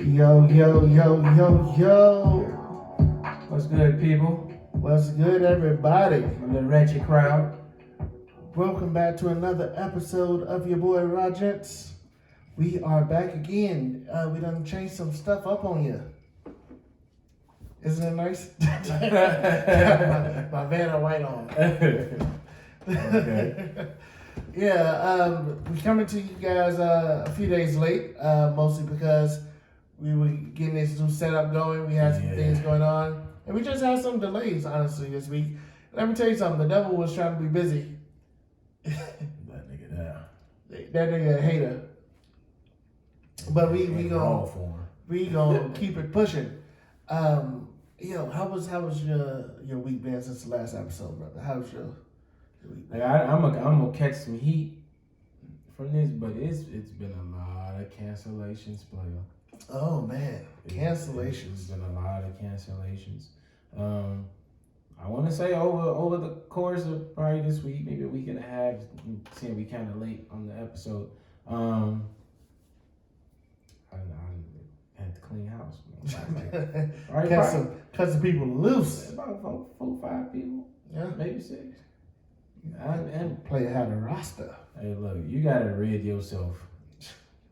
Yo, yo, yo, yo, yo. What's good, people? What's good, everybody? I'm the wretched crowd. Welcome back to another episode of your boy RaGents. We are back again. We done changed some stuff up on you. Isn't it nice? my Vanna White on. Okay. Yeah, we coming to you guys a few days late, mostly because we were getting this new setup going. We had some things going on. And we just had some delays, honestly, this week. Let me tell you something. The devil was trying to be busy. That nigga down. That nigga a hater. But we gonna keep it pushing. How was your week been since the last episode, brother? How was your week? Like I'm gonna catch some heat from this, but it's been a lot of cancellations, player. Oh man, cancellations. It's been a lot of cancellations. I want to say over the course of probably this week, maybe a week and a half, seeing we kind of late on the episode. I had to clean house. Cut some people loose. About four, 5 people. Yeah, maybe 6. And player had a roster. Hey, look, you gotta rid yourself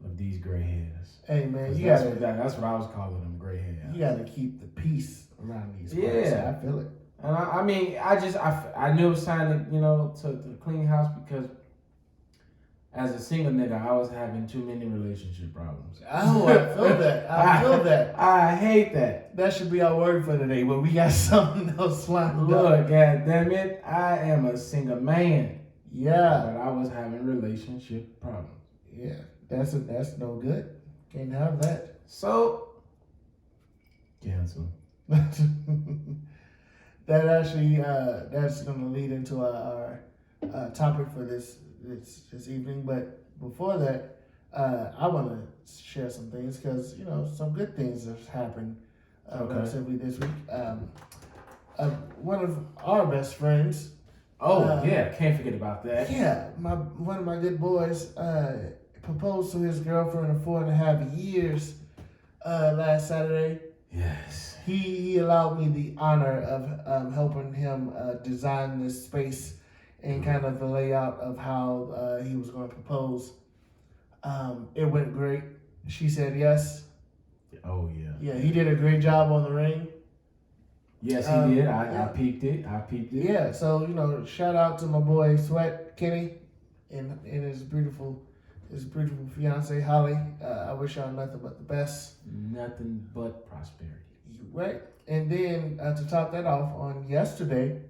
of these gray hairs. Hey man, that's what I was calling them, gray hairs. You gotta keep the peace around these parts. I feel it. And I mean, I knew it was time to clean house because as a single nigga, I was having too many relationship problems. Oh, I feel that. I feel that. I hate that. That should be our word for today, but we got something else lined up. Look, god damn it, I am a single man. Yeah. But I was having relationship problems. Yeah, that's no good. Can't have that. So, cancel. That actually, that's going to lead into our topic for this evening. But before that, I want to share some things because some good things have happened relatively this week. One of our best friends. Can't forget about that. Yeah, one of my good boys proposed to his girlfriend of 4.5 years last Saturday. Yes. He allowed me the honor of helping him design this space and kind of the layout of how he was going to propose. It went great. She said yes. Oh, yeah. Yeah, he did a great job on the ring. Yes, he did. I peeped it. Yeah, so, shout out to my boy Sweat Kenny and his beautiful fiance Holly. I wish y'all nothing but the best. Nothing but prosperity. Right. And then to top that off, on yesterday,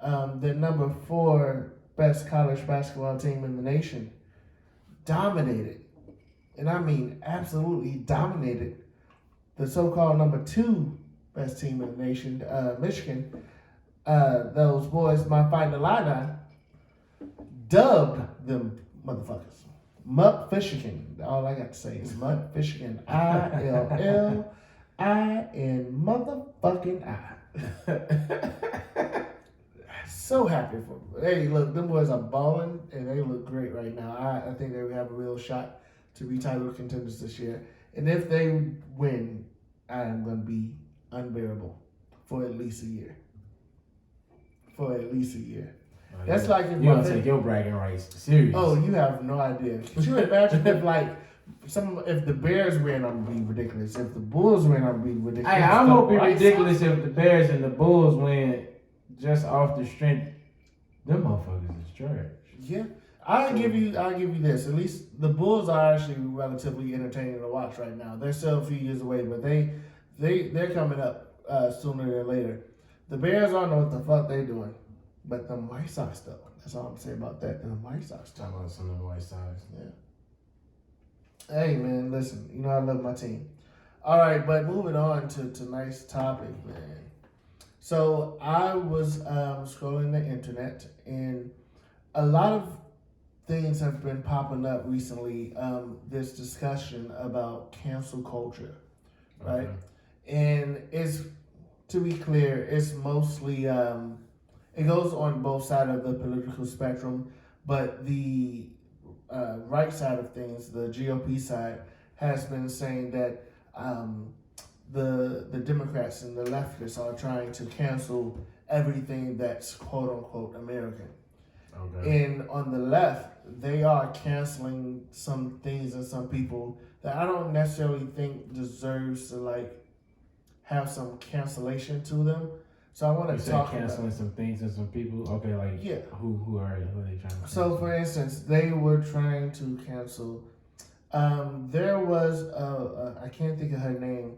the number 4 best college basketball team in the nation dominated, and I mean absolutely dominated, the so-called number 2 best team in the nation, Michigan. Those boys, my Fighting Illini, dubbed them motherfuckers Mutt Fishigan. All I got to say is Mutt Fishigan. ILLI and motherfucking I. So happy for them. Hey, look, them boys are balling and they look great right now. I think they have a real shot to be title contenders this year. And if they win, I am going to be unbearable for at least a year. That's like if you're gonna take your bragging rights serious. Oh, you have no idea. Could you imagine if the Bears win, I'm gonna be ridiculous. If the Bulls win, I'm gonna be ridiculous. Hey, I'm gonna be ridiculous if the Bears and the Bulls win just off the strength. Them motherfuckers is trash. Yeah, I'll give you this. At least the Bulls are actually relatively entertaining to watch right now. They're still a few years away, but they're coming up sooner than later. The Bears, I don't know what the fuck they doing, but the White Sox though. That's all I'm saying about that. The White Sox. Talking about some of the White Sox. Yeah. Hey man, listen. I love my team. All right, but moving on to tonight's topic, man. So I was scrolling the internet, and a lot of things have been popping up recently. This discussion about cancel culture, right? Okay. And it's, to be clear, it's mostly it goes on both sides of the political spectrum, but the right side of things, the GOP side, has been saying that the Democrats and the leftists are trying to cancel everything that's quote unquote American. Okay. And on the left, they are canceling some things and some people that I don't necessarily think deserves to like have some cancellation to them. So I want You to said talk canceling about some things and some people. Okay, like yeah. who are they trying to? So cancel? for instance, they were trying to cancel. There was I can't think of her name,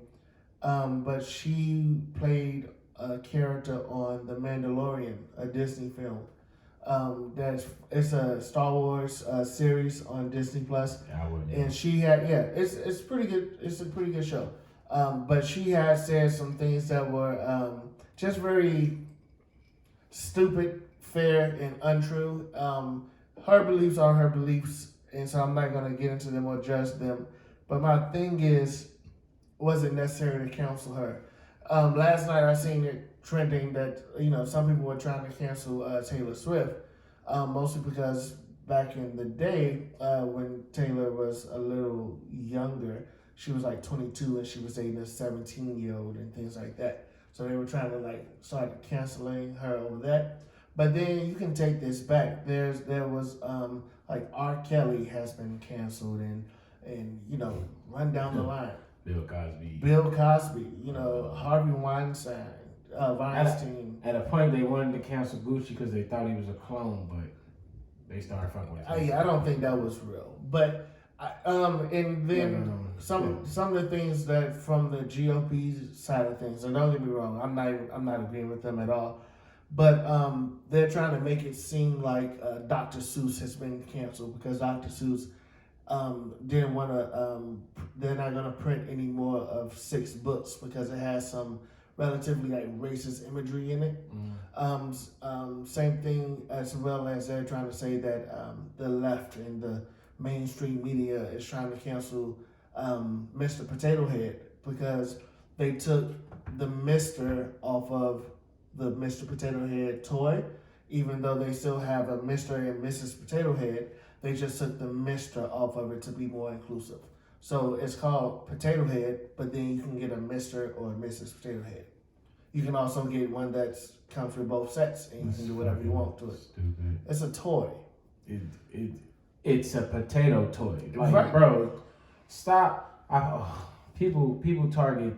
but she played a character on The Mandalorian, a Disney film. It's a Star Wars series on Disney Plus, I wouldn't. and she had it's pretty good. It's a pretty good show. But she had said some things that were just very stupid, fair, and untrue. Her beliefs are her beliefs, and so I'm not gonna get into them or judge them. But my thing is, was it necessary to cancel her? Last night I seen it trending that some people were trying to cancel Taylor Swift, mostly because back in the day when Taylor was a little younger, she was like 22 and she was dating a 17-year-old and things like that. So they were trying to like start canceling her over that. But then you can take this back. There was like R. Kelly has been canceled and run down the line. Bill Cosby. Harvey Weinstein, Weinstein. At a point, they wanted to cancel Gucci because they thought he was a clone, but they started fucking with him. I don't think that was real. But and then some of the things that from the GOP side of things, and don't get me wrong, I'm not agreeing with them at all. But they're trying to make it seem like Dr. Seuss has been canceled because Dr. Seuss didn't want to. They're not going to print any more of 6 books because it has some relatively like racist imagery in it. Same thing as well as they're trying to say that the left and the mainstream media is trying to cancel Mr. Potato Head because they took the Mr. off of the Mr. Potato Head toy, even though they still have a Mr. and Mrs. Potato Head. They just took the Mr. off of it to be more inclusive. So it's called Potato Head, but then you can get a Mr. or a Mrs. Potato Head. You can also get one that comes with both sets, and you can do whatever you want to it. Stupid. It's a toy. It's a potato toy. Like, right. Bro, stop. People target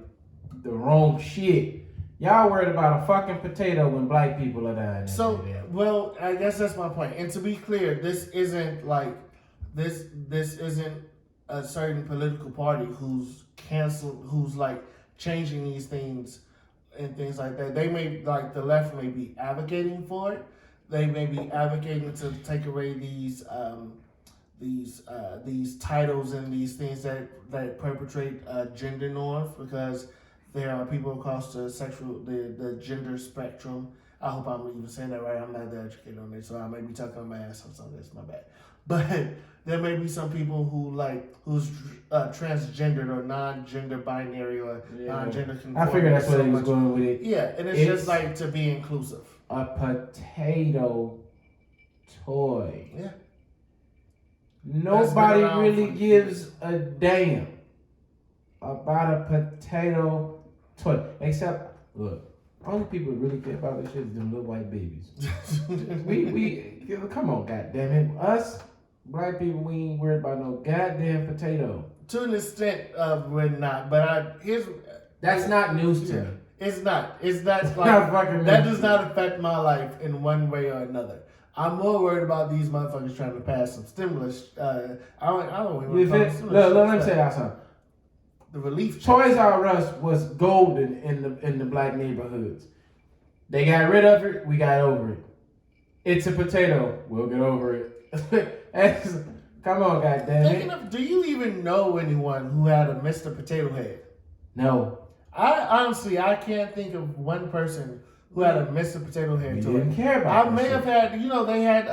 the wrong shit. Y'all worried about a fucking potato when black people are dying. So, well, I guess that's my point. And to be clear, this isn't like this isn't a certain political party who's like changing these things and things like that. They may like the left may be advocating for it. They may be advocating to take away these titles and these things that perpetrate gender norms because there are people across the gender spectrum. I hope I'm even saying that right. I'm not that educated on it, so I may be talking on my ass on something. That's my bad. But there may be some people who's transgendered or non-gender binary or non-gender conforming. I figured that's where he was going with it. Yeah, and it's just like to be inclusive. A potato toy. Yeah. Nobody really gives a damn about a potato toy. Except, look, only people that really care about this shit is them little white babies. we come on, goddammit. Us, black people, we ain't worried about no goddamn potato. To an extent, we're not. But that's not news to me. It's not. It's not like that does not affect my life in one way or another. I'm more worried about these motherfuckers trying to pass some stimulus. I don't even know. Let me tell y'all something. The relief check. Toys R Us was golden in the black neighborhoods. They got rid of it. We got over it. It's a potato. We'll get over it. Come on, goddammit. Do you even know anyone who had a Mr. Potato Head? No. I can't think of one person who had a Mr. Potato Head toy. Didn't care about I may have had, they had,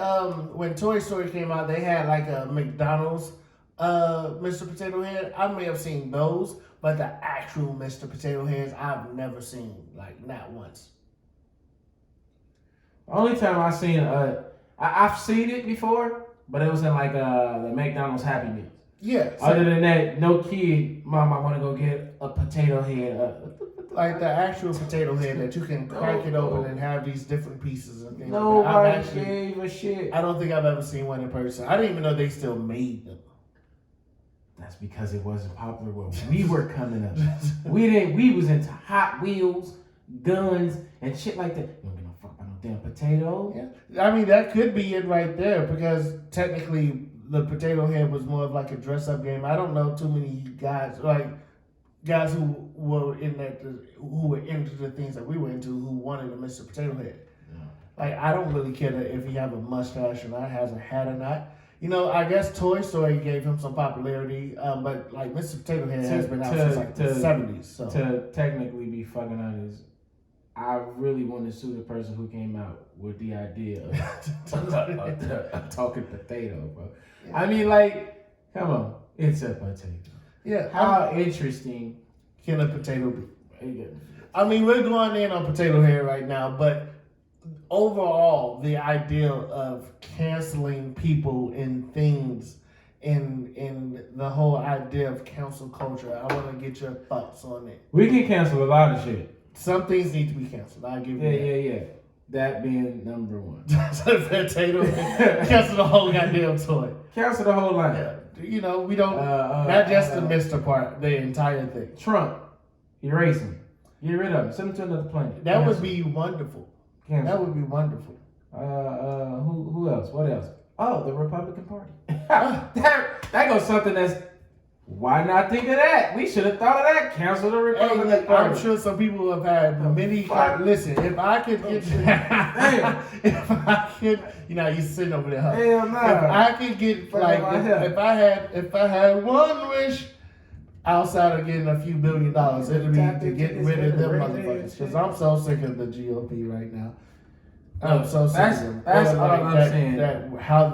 when Toy Story came out, they had like a McDonald's Mr. Potato Head. I may have seen those, but the actual Mr. Potato Heads, I've never seen, like, not once. Only time I seen I've seen it before, but it was in like the McDonald's Happy Meals. Yeah. Other than that, no kid, mom, I want to go get a potato head. Like the actual potato head that you can crack it open and have these different pieces and things. Nobody gave a shit. I don't think I've ever seen one in person. I didn't even know they still made them. That's because it wasn't popular when we were coming up. We was into Hot Wheels, guns, and shit like that. You don't give no fuck about no damn potato. Yeah. I mean, that could be it right there because technically the potato head was more of like a dress-up game. I don't know too many guys who were into the things that we were into who wanted a Mr. Potato Head. Yeah. Like, I don't really care if he have a mustache or not, has a hat or not. You know, I guess Toy Story gave him some popularity, but like Mr. Potato Head has been out since like the 70s. So to technically be fucking honest, I really want to sue the person who came out with the idea of talking potato, bro. Yeah. I mean, like, come on, it's a potato. Yeah. How interesting can a potato be? I mean, we're going in on Potato Head right now, but overall, the idea of canceling people and things in the whole idea of cancel culture, I want to get your thoughts on it. We can cancel a lot of shit. Some things need to be canceled. I'll give you that. Yeah. That being number one. Potato Head. Cancel the whole goddamn toy. Cancel the whole line. Yeah. You know, we don't, not just the Mr. part, the entire thing. Trump, erase him. Get rid of him. Send him to another planet. That would be wonderful. Cancel. That would be wonderful. Who else? What else? Oh, the Republican Party. that goes something that's, why not think of that? We should have thought of that. Cancel the Republican Party. I'm sure some people have had many. Listen, if I could get, if I could, you know, you sitting over there. Hell no. If I could get like, if I had one wish outside of getting a few $1 billion, it'd be to get rid of them motherfuckers. Because I'm so sick of the GOP right now. I'm so sick of them. That's all I'm saying.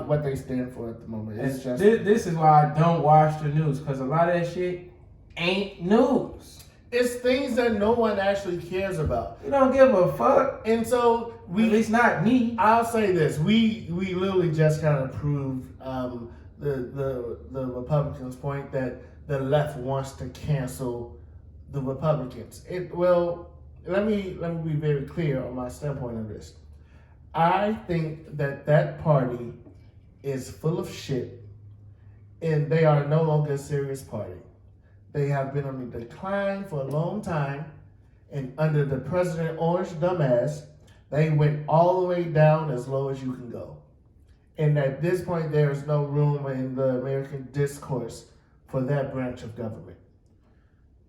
What they stand for at the moment. It's just this is why I don't watch the news, because a lot of that shit ain't news. It's things that no one actually cares about. You don't give a fuck. And so at least not me. I'll say this: we literally just kind of proved the Republicans' point that the left wants to cancel the Republicans. Let me be very clear on my standpoint on this. I think that party is full of shit, and they are no longer a serious party. They have been on the decline for a long time, and under the President Orange dumbass, they went all the way down as low as you can go. And at this point, there is no room in the American discourse for that branch of government.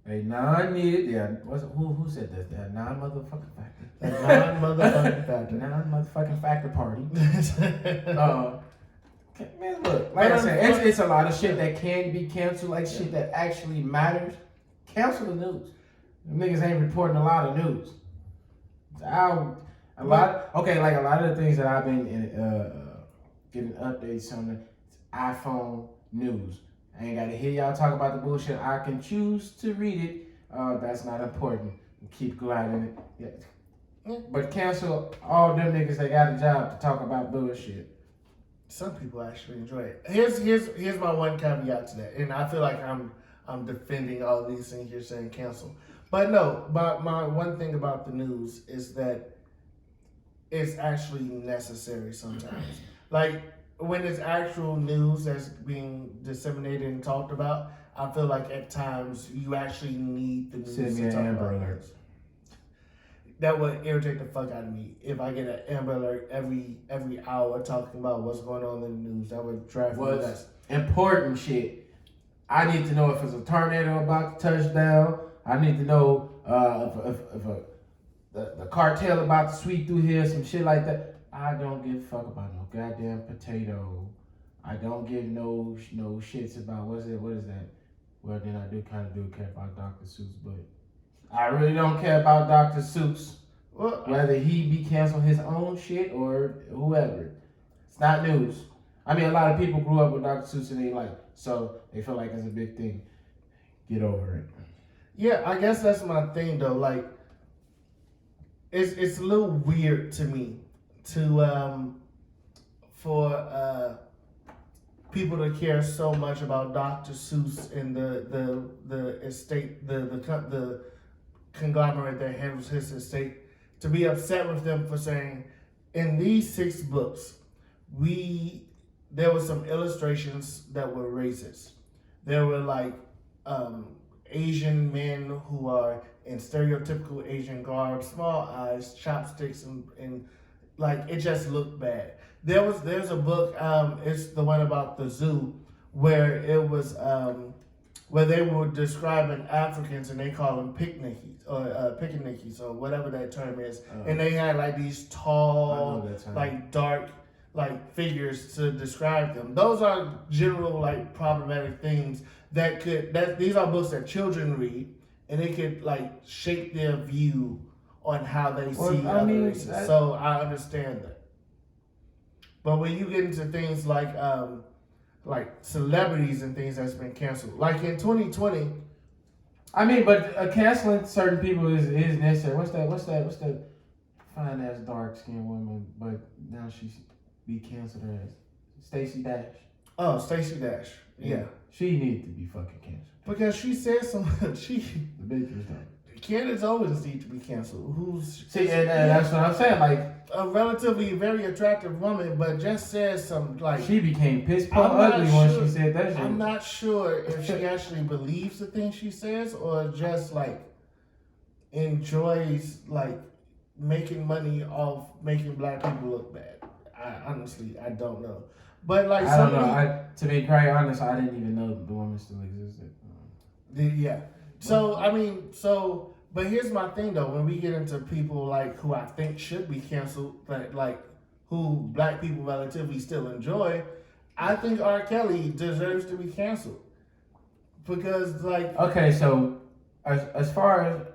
A non-needed, who said that? That non-motherfucking factor. A non-motherfucking factor. Non-motherfucking factor party. Man, look, like I said, it's a lot of shit that can be canceled, like shit that actually matters. Cancel the news. Them niggas ain't reporting a lot of news. A lot of the things that I've been getting updates on the iPhone news. I ain't gotta hear y'all talk about the bullshit. I can choose to read it. That's not important. Keep gliding it. Yeah. But cancel all them niggas that got a job to talk about bullshit. Some people actually enjoy it. Here's my one caveat to that, and I feel like I'm defending all of these things you're saying cancel. But no, my one thing about the news is that it's actually necessary sometimes. Like, when it's actual news that's being disseminated and talked about, I feel like at times you actually need the news to talk about it. That would irritate the fuck out of me if I get an Amber Alert every hour talking about what's going on in the news. That would drive me nuts. Important shit. I need to know if it's a tornado about to touch down. I need to know if the cartel about to sweep through here, some shit like that. I don't give a fuck about no goddamn potato. I don't give no shits about what is that? Well, then I do kind of care about Dr. Seuss, but I really don't care about Dr. Seuss. Well, whether he be canceling his own shit or whoever. It's not news. I mean, a lot of people grew up with Dr. Seuss and so they feel like it's a big thing. Get over it. Yeah, I guess that's my thing though. Like, it's a little weird to me to for people to care so much about Dr. Seuss and the estate, the conglomerate that handles his estate, to be upset with them for saying, in these 6 books, there were some illustrations that were racist. There were like Asian men who are in stereotypical Asian garb, small eyes, chopsticks, and like it just looked bad. There's a book, it's the one about the zoo, where it was where they were describing Africans and they call them picnickies or whatever that term is, and they had like these tall, like dark, like figures to describe them. Those are general like problematic things that these are books that children read, and they could like shape their view on how they see other races. So I understand that. But when you get into things like celebrities and things that's been canceled, like in 2020. I mean, but canceling certain people is necessary. What's that fine ass dark skinned woman, but now she's be canceled as Stacey Dash. Oh, Stacey Dash. Yeah. She needs to be fucking canceled. Because she said something. The bitch was done. Candidates always need to be canceled. That's what I'm saying. Like a relatively very attractive woman, but just says some like she became piss poor ugly when she said that shit. I'm not sure if she actually believes the things she says or just like enjoys like making money off making black people look bad. I don't know. But like I don't know. To be quite honest, I didn't even know the woman still existed. Yeah. But here's my thing though. When we get into people like who I think should be canceled, like who black people relatively still enjoy, I think R. Kelly deserves to be canceled because like. Okay, so as far as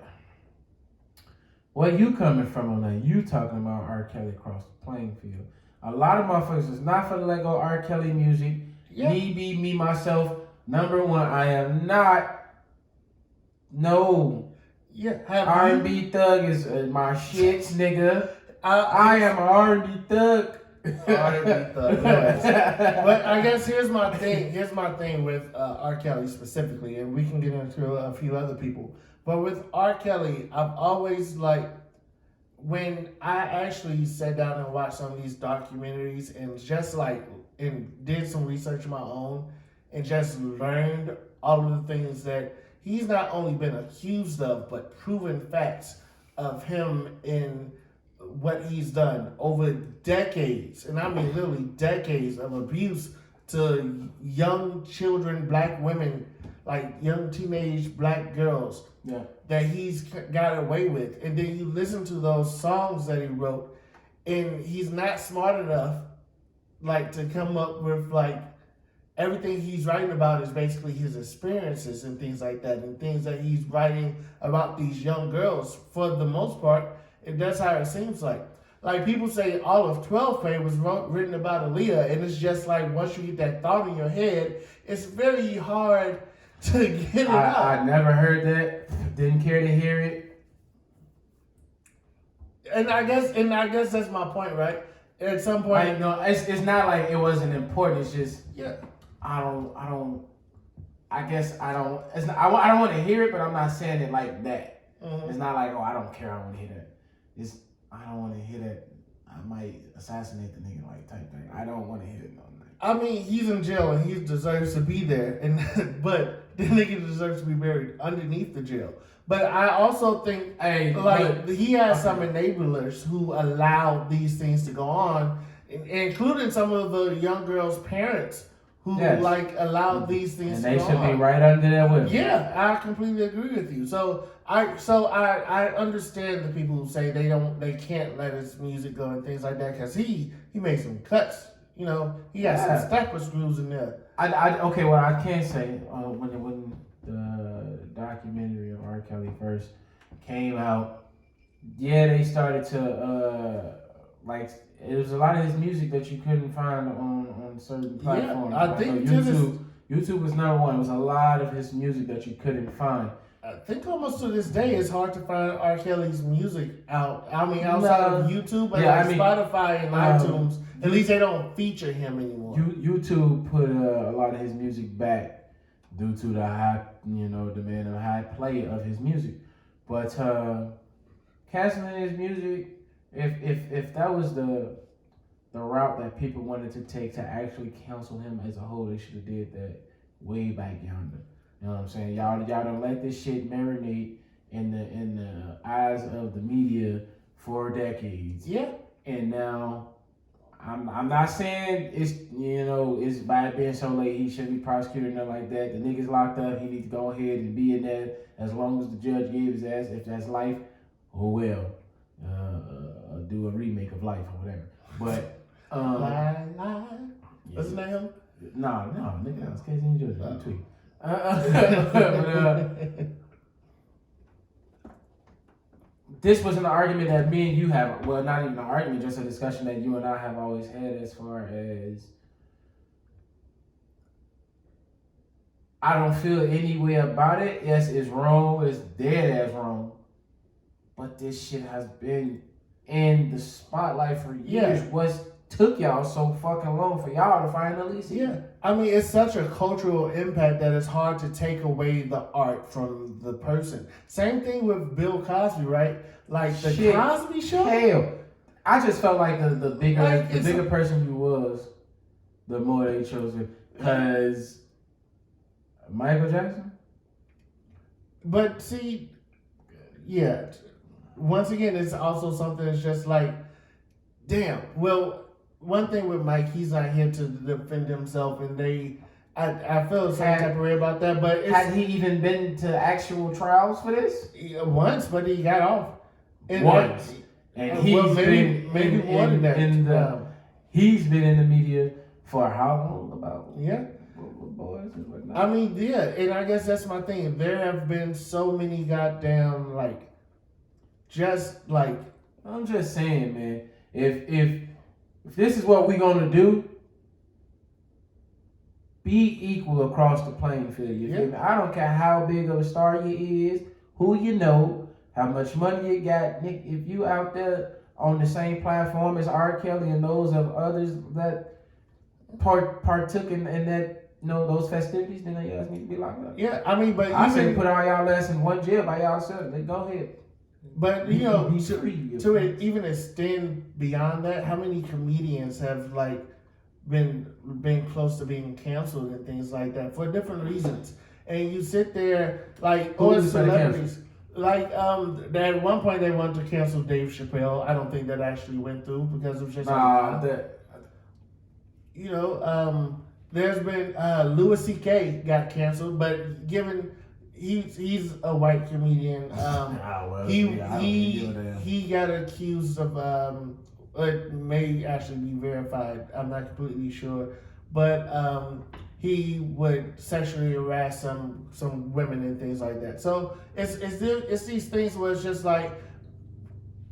where you coming from on that, you talking about R. Kelly across the playing field. A lot of motherfuckers is not for the let go R. Kelly music. Yeah. Me, myself. Number one, I am not. No. Yeah. R&B thug is my shit, nigga. I am an R&B thug. R&B thug. Yes. But I guess here's my thing with R. Kelly specifically, and we can get into a few other people. But with R. Kelly, I've always like. When I actually sat down and watched some of these documentaries and just like and did some research of my own and just learned all of the things that he's not only been accused of but proven facts of him in what he's done over decades, and I mean literally decades of abuse to young children, black women, like young teenage black girls. Yeah. That he's got away with. And then you listen to those songs that he wrote, and he's not smart enough like to come up with like everything he's writing about is basically his experiences and things like that, and things that he's writing about these young girls. For the most part, that's how it seems like. Like people say all of 12th grade was written about Aaliyah, and it's just like once you get that thought in your head, it's very hard to get it out. I never heard that. Didn't care to hear it. And I guess that's my point, right? At some point, like, no, it's not like it wasn't important. It's just yeah. I don't. It's not, I don't want to hear it, but I'm not saying it like that. Mm-hmm. It's not like, oh, I don't care. I want to hear that. It's I don't want to hear that. I might assassinate the nigga like type thing. I don't want to hear it. No. I mean, he's in jail and he deserves to be there, and but the nigga deserves to be buried underneath the jail. But I also think, he has some enablers who allow these things to go on, including some of the young girls' parents who allow these things to go on. And they should be right under there with them. Yeah, I completely agree with you. So I understand the people who say they can't let his music go and things like that because he made some cuts. You know, he got some stepper screws in there. Okay, what I can say when the documentary of R. Kelly first came out, they started to it was a lot of his music that you couldn't find on certain platforms. Yeah, I think YouTube was number one. It was a lot of his music that you couldn't find. I think almost to this day, it's hard to find R. Kelly's music out. I mean, outside of YouTube, but Yeah, like I mean, Spotify and iTunes, at least they don't feature him anymore. YouTube put a lot of his music back due to the high, demand of high play of his music. But canceling his music, if that was the route that people wanted to take to actually cancel him as a whole, they should have did that way back yonder. You know what I'm saying? Y'all don't let this shit marinate in the eyes of the media for decades. Yeah. And now I'm not saying it's by it being so late he shouldn't be prosecuted or nothing like that. The nigga's locked up. He needs to go ahead and be in there as long as the judge gave his ass. If that's life, oh well. Do a remake of Life or whatever. But Lie. What's the name? No, nigga, that was Casey and George. You tweet. This was an argument that me and you have. Well, not even an argument, just a discussion that you and I have always had as far as I don't feel any way about it. Yes, it's wrong. It's dead ass wrong. But this shit has been in the spotlight for years. Yeah. What's took y'all so fucking long for y'all to finally see? Yeah. I mean, it's such a cultural impact that it's hard to take away the art from the person. Same thing with Bill Cosby, right? Like the Cosby Show. Hell, I just felt like the bigger person you was, the more they chose it. Cause Michael Jackson. But see, yeah. Once again, it's also something that's just like, damn. Well, one thing with Mike, he's not here to defend himself, and I feel the same type of way about that. But had he even been to actual trials for this? Once, but he got off. Once, and he's maybe more than that. He's been in the media for how long? About boys and whatnot. I mean, yeah, and I guess that's my thing. There have been so many goddamn I'm just saying, man. If this is what we're gonna do, be equal across the playing field. You feel me? I don't care how big of a star you is, who you know, how much money you got. Nick, if you out there on the same platform as R. Kelly and those of others that partook in that, those festivities, then y'all need to be locked up. Yeah, I mean, but I say put all y'all ass in one jail by y'allself. Then go ahead. But to even extend beyond that, how many comedians have been close to being canceled and things like that for different reasons? And you sit there or celebrities. At one point they wanted to cancel Dave Chappelle. I don't think that actually went through because of just there's been Louis C.K. got canceled, but given he's a white comedian, he got accused of it may actually be verified. I'm not completely sure, but he would sexually harass some women and things like that. So it's these things where it's just like,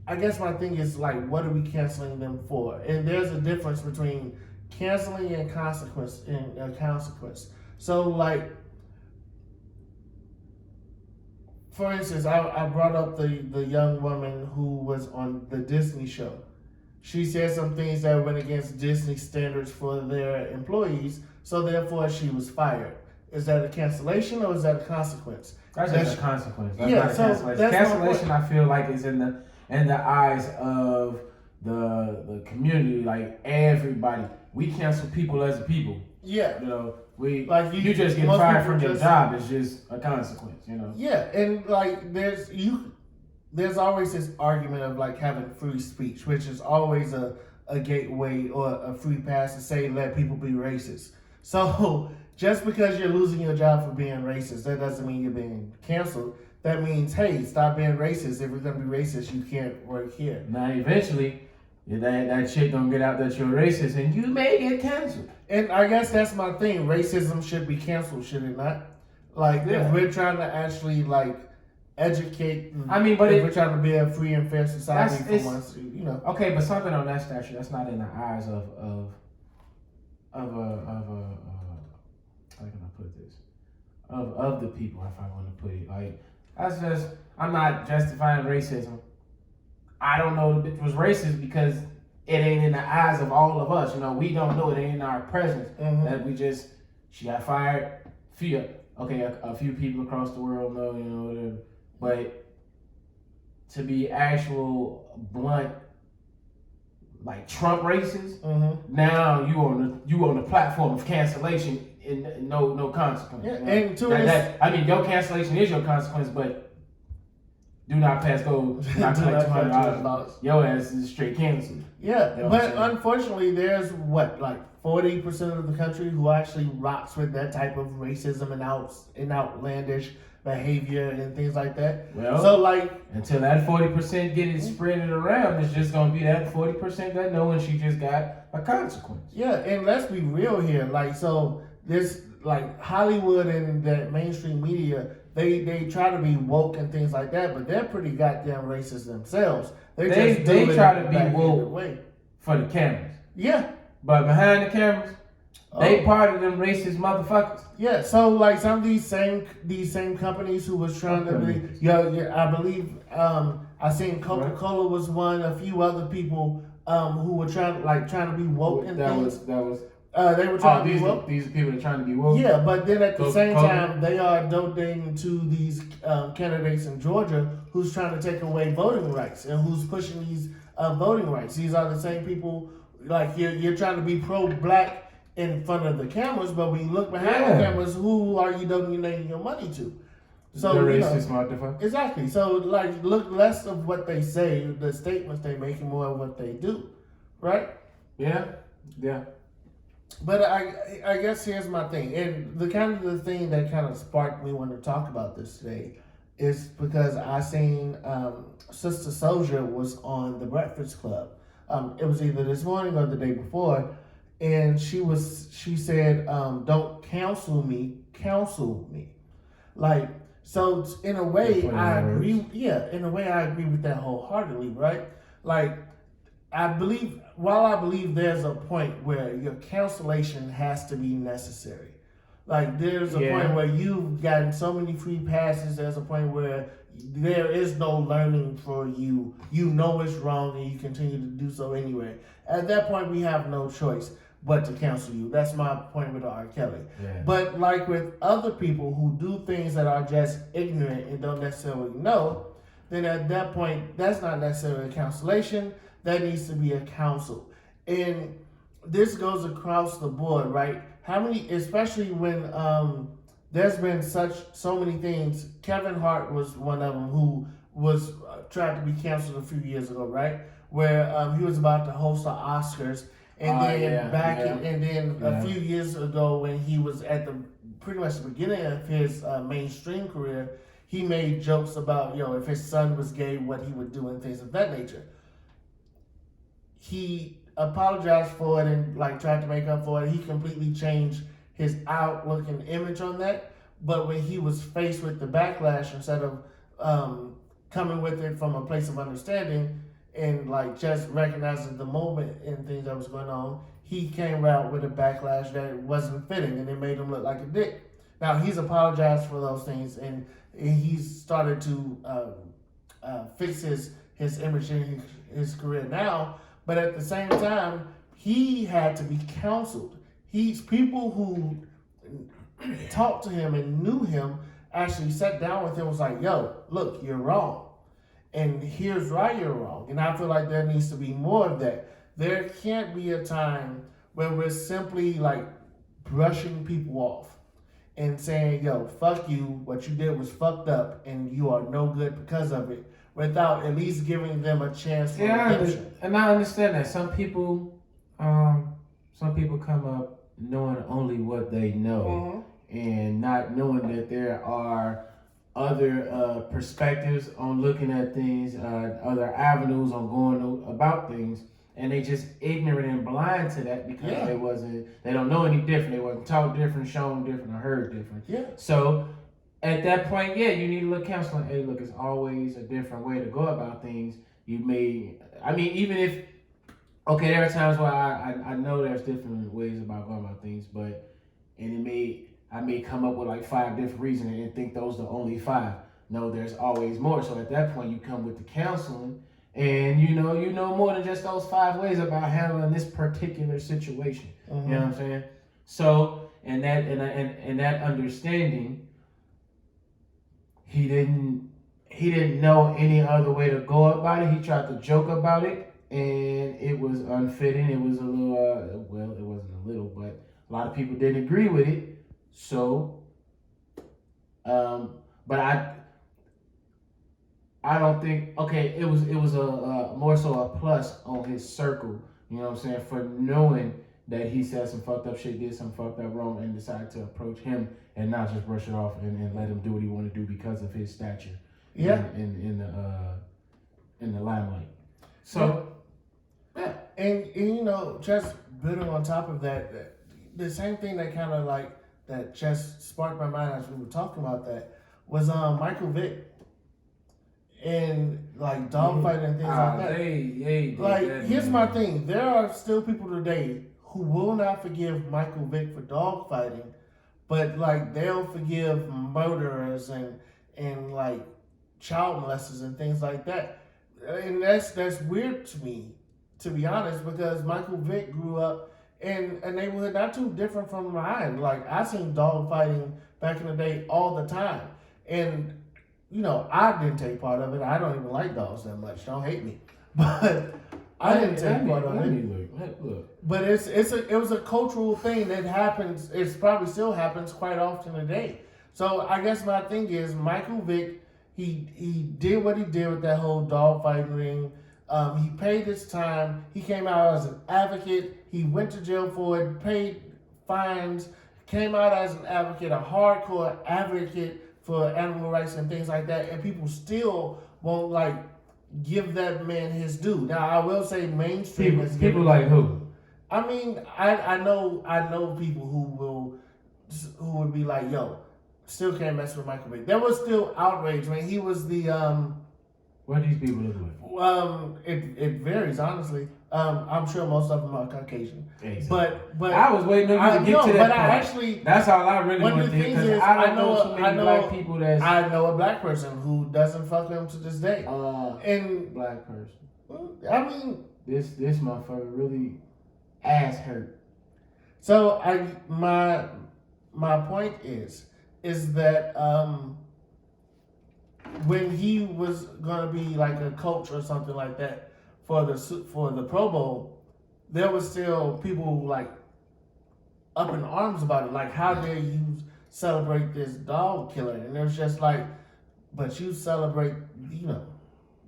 I guess my thing is what are we canceling them for? And there's a difference between canceling and consequence. So for instance, I brought up the young woman who was on the Disney show. She said some things that went against Disney standards for their employees, so therefore she was fired. Is that a cancellation or is that a consequence? That's just a consequence. That's not a cancellation. Cancellation, I feel like, is in the eyes of the community, everybody. We cancel people as a people. Yeah. You just get fired from your job. It's just a consequence, Yeah, and there's always this argument of having free speech, which is always a gateway or a free pass to say let people be racist. So just because you're losing your job for being racist, that doesn't mean you're being canceled. That means, hey, stop being racist. If you're gonna be racist, you can't work here. Now eventually, that shit gonna get out that you're racist, and you may get canceled. And I guess that's my thing. Racism should be canceled, should it not? If we're trying to actually educate. If we're trying to be a free and fair society for once, Okay, but something on that statute that's not in the eyes of how can I put this? Of the people, if I want to put it I'm not justifying racism. I don't know the bitch was racist because it ain't in the eyes of all of us. You know, we don't know, it ain't in our presence. That she got fired. A few people across the world know, you know, whatever. But to be actual blunt, like Trump racist, now you on the platform of cancellation and no consequence. Yeah, you know? and your cancellation is your consequence, but do not pass go. Do not collect $200. Your ass is straight canceled. Yeah, you know but unfortunately, there's like 40% of the country who actually rocks with that type of racism and outlandish behavior and things like that. Well, so like until that 40% get it spreaded around, it's just gonna be that 40% that know when she just got a consequence. Yeah, and let's be real here. Like, so this like Hollywood and that mainstream media, they try to be woke and things like that, but they're pretty goddamn racist themselves. They try to be woke for the cameras. Yeah, but behind the cameras, they part of them racist motherfuckers. Yeah, so like some of these same companies who was trying to be, I believe I seen Coca-Cola was one, a few other people who were trying to be woke and things. They were trying to be woke. These people are trying to be woke. Yeah, but then at the same time, they are donating to these candidates in Georgia who's trying to take away voting rights and who's pushing these voting rights. These are the same people. Like you're trying to be pro-black in front of the cameras, but when you look behind the cameras, who are you donating your money to? So the racist motherfucker. Exactly. So like, look less of what they say, the statements they make, and more of what they do, right? Yeah. But I guess here's my thing, and the thing that kind of sparked me want to talk about this today is because I seen Sister Soldier was on the Breakfast Club. It was either this morning or the day before. And she said, don't counsel me, counsel me. Like, so in a way, I agree. Yeah, in a way, I agree with that wholeheartedly, right? Like, while I believe there's a point where your cancellation has to be necessary. Like, there's a point where you've gotten so many free passes, there's a point where there is no learning for you. You know it's wrong and you continue to do so anyway. At that point, we have no choice but to cancel you. That's my point with R. Kelly. Yeah. But like with other people who do things that are just ignorant and don't necessarily know, then at that point, that's not necessarily a cancellation. That needs to be a counsel. And this goes across the board, right? How many, especially when there's been so many things. Kevin Hart was one of them who was tried to be canceled a few years ago, right? Where he was about to host the Oscars. And then a few years ago, when he was at pretty much the beginning of his mainstream career, he made jokes about, if his son was gay, what he would do and things of that nature. He apologized for it and tried to make up for it. He completely changed his outlook and image on that. But when he was faced with the backlash, instead of coming with it from a place of understanding, and just recognizing the moment and things that was going on, he came out with a backlash that wasn't fitting, and it made him look like a dick. Now he's apologized for those things, and he's started to fix his image in his career now. But at the same time, he had to be counseled. People who talked to him and knew him actually sat down with him and was like, "Yo, look, you're wrong. And here's why you're wrong." And I feel like there needs to be more of that. There can't be a time where we're simply brushing people off and saying, "Yo, fuck you, what you did was fucked up and you are no good because of it," without at least giving them a chance for redemption. And I understand that some people come up knowing only what they know and not knowing that there are other perspectives on looking at things, other avenues on going about things, and they just ignorant and blind to that because they don't know any different. They wasn't taught different, shown different, or heard different. Yeah. So at that point, you need a little counseling. Hey, look, it's always a different way to go about things. Even if, there are times where I know there's different ways about going about things, I may come up with 5 different reasons and think those are the only 5. no, there's always more. So at that point, you come with the counseling, and you know more than just those 5 ways about handling this particular situation. Mm-hmm. You know what I'm saying? So, and that understanding, he didn't know any other way to go about it. He tried to joke about it, and it was unfitting. It was a little, well, it wasn't a little, but a lot of people didn't agree with it. So, but I don't think, okay, it was a more so a plus on his circle. You know what I'm saying? For knowing that he said some fucked up shit, did some fucked up wrong, and decided to approach him and not just brush it off and let him do what he wanted to do because of his stature. Yeah. In the limelight. So, yeah. And just building on top of that, the same thing that kind of like that just sparked my mind as we were talking about that was Michael Vick and like dogfighting and things like that. Like, here's my thing: there are still people today who will not forgive Michael Vick for dogfighting, but like they'll forgive murderers and like child molesters and things like that. And that's weird to me, to be honest, because Michael Vick grew up in a neighborhood not too different from mine. Like, I seen dog fighting back in the day all the time. And, I didn't take part of it. I don't even like dogs that much. Don't hate me. But I didn't take part of it. Look. But it was a cultural thing that happens. It probably still happens quite often today. So I guess my thing is Michael Vick, he did what he did with that whole dog fighting ring. He paid his time. He came out as an advocate. He went to jail for it, paid fines, came out as an advocate, a hardcore advocate for animal rights and things like that. And people still won't like give that man his due. Now I will say mainstream people like who? I mean, I know people who would be like, yo, still can't mess with Michael Vick. There was still outrage when he was the What do these people look like? It varies, honestly. I'm sure most of them are Caucasian. Exactly. But I was waiting on you to get to that part. That's all I really want to do, because I don't know too many black people that's... I know a black person who doesn't fuck him to this day. And black person. I mean, this motherfucker really ass hurt. So my point is that when he was gonna be like a coach or something like that for the Pro Bowl, there was still people like up in arms about it. Like, how dare you celebrate this dog killer? And it was just like, but you celebrate,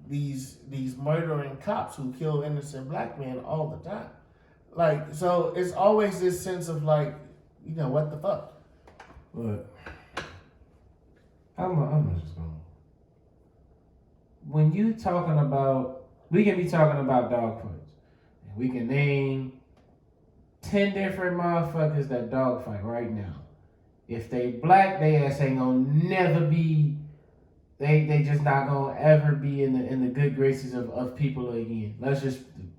these murdering cops who kill innocent black men all the time. Like, so it's always this sense of like, what the fuck? Look, I'm just going. When you talking about, we can be talking about dog fights. And we can name 10 different motherfuckers that dog fight right now. If they black, they ass ain't gonna never be, they just not gonna ever be in the good graces of people again.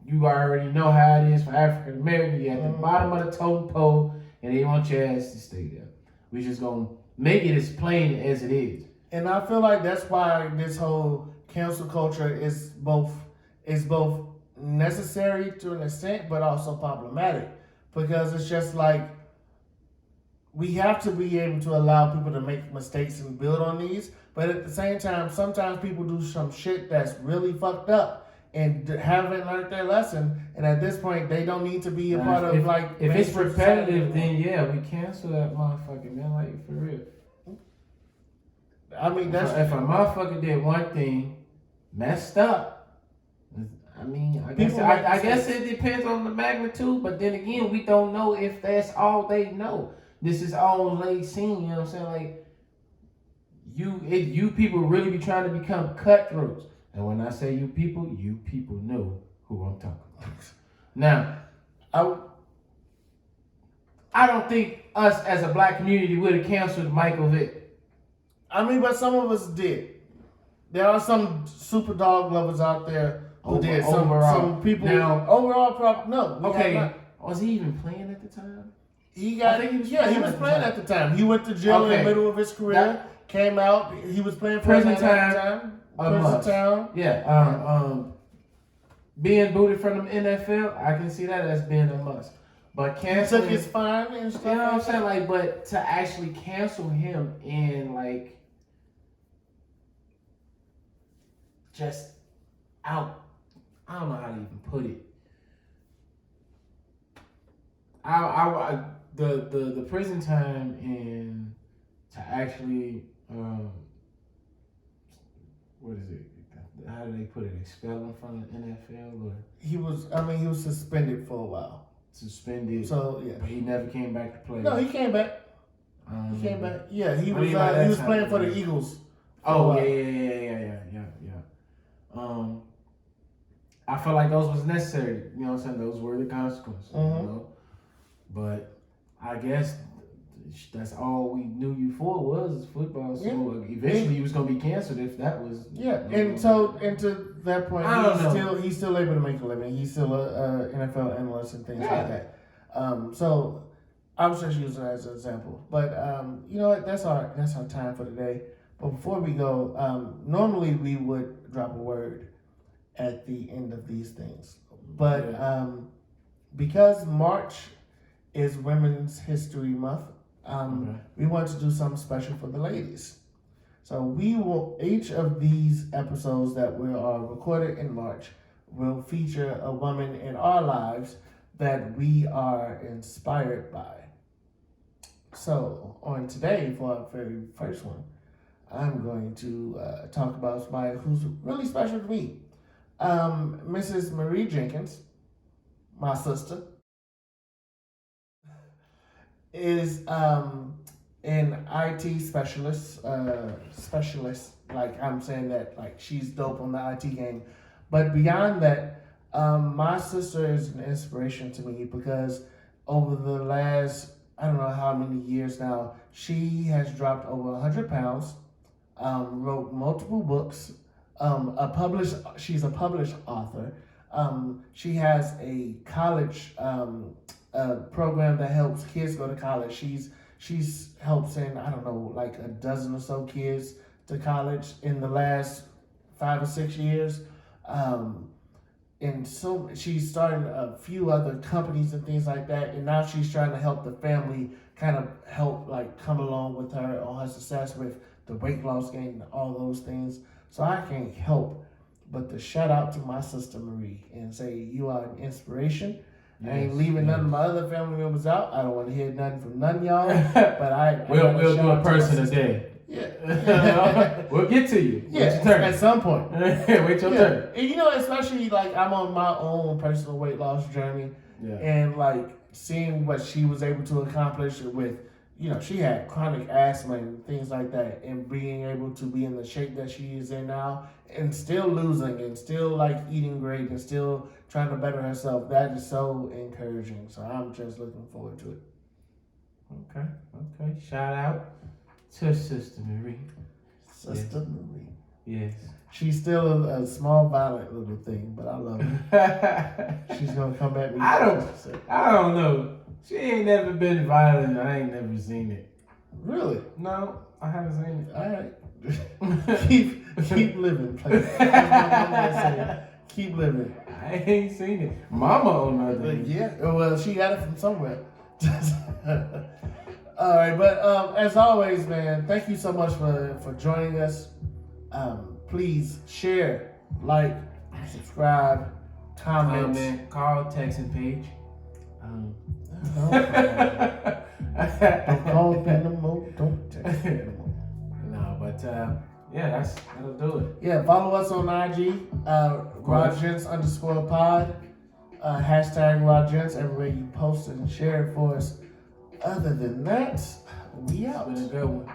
You already know how it is for African American. You at the bottom of the totem pole, and they want your ass to stay there. We just gonna make it as plain as it is. And I feel like that's why this whole cancel culture is both necessary to an extent, but also problematic, because it's just like we have to be able to allow people to make mistakes and build on these, but at the same time, sometimes people do some shit that's really fucked up and haven't learned their lesson, and at this point, they don't need to be a part of like. If it's repetitive, then yeah, we cancel that motherfucker, man. Like, for real. I mean, if a motherfucker did one thing, messed up. I mean, I guess it depends on the magnitude, but then again, we don't know if that's all they know. This is all they seen, you know what I'm saying? Like, you people really be trying to become cutthroats. And when I say you people know who I'm talking about. Now, I don't think us as a black community would have canceled Michael Vick. I mean, but some of us did. There are some super dog lovers out there who did. Some people. Now, overall, no. Okay. Was he even playing at the time? He was playing at the time. He went to jail in the middle of his career. came out. He was playing for Prison Atlanta at the time. time. A Prison must. town. Yeah. Being booted from the NFL, I can see that as being a must. But He canceling, took his fine and stuff. you know what I'm like saying? that. Like, but to actually cancel him and like just out, I don't know how to even put it. The prison time and to actually what is it? How do they put it? Expel him from the NFL or He was suspended for a while. suspended? So yeah. But he never came back to play. No, he came back. He came back. Yeah, he was. He was playing for the Eagles. Oh yeah. I felt like those was necessary. You know what I'm saying? Those were the consequences. Mm-hmm. You know? But I guess that's all we knew you for was football. So eventually you was gonna be canceled if that was. Yeah, and to that point, he's still able to make a living. He's still a NFL analyst and things like that. So I was just using that as an example. But you know what? That's our time for today. But before we go, normally we would drop a word at the end of these things, but because March is Women's History Month, we want to do something special for the ladies. So we will, each of these episodes that we are recorded in March will feature a woman in our lives that we are inspired by. So on today, for our very first one, I'm going to talk about somebody who's really special to me. Mrs. Marie Jenkins, my sister, is an IT specialist. Like I'm saying that, like she's dope on the IT game. But beyond that, my sister is an inspiration to me because over the last, I don't know how many years now, she has dropped over 100 pounds, wrote multiple books, she's a published author. She has a college program that helps kids go to college. She's helped send, I don't know, like a dozen or so kids to college in the last 5 or 6 years. And so she's starting a few other companies and things like that. And now she's trying to help the family kind of help like come along with her on her success with the weight loss game and all those things. So I can't help but to shout out to my sister Marie and say you are an inspiration. I ain't leaving none of my other family members out. I don't want to hear nothing from none of y'all. But we'll do a person a day. Yeah. We'll get to you. Yeah, at some point. Wait your turn. And you know, especially like I'm on my own personal weight loss journey. Yeah. And like seeing what she was able to accomplish with, you know, she had chronic asthma and things like that, and being able to be in the shape that she is in now and still losing and still like eating great and still trying to better herself, that is so encouraging. So I'm just looking forward to it. Okay. Shout out to Sister Marie. Sister Marie. Yes. She's still a small, violent little thing, but I love her. She's gonna come at me. I don't know. She ain't never been violent. I ain't never seen it. Really? No, I haven't seen it. All right. keep living, player. Keep living. I ain't seen it. Mama on the other hand. Yeah. Well, she got it from somewhere. All right, but as always, man, thank you so much for joining us. Please share, like, subscribe, comment, call, text, and page. Don't call me no more. Don't text me no more. No, but that'll do it. Yeah, follow us on IG, RaGents _pod, hashtag RaGents everywhere you post it and share it for us. Other than that, we out. It's been a good one.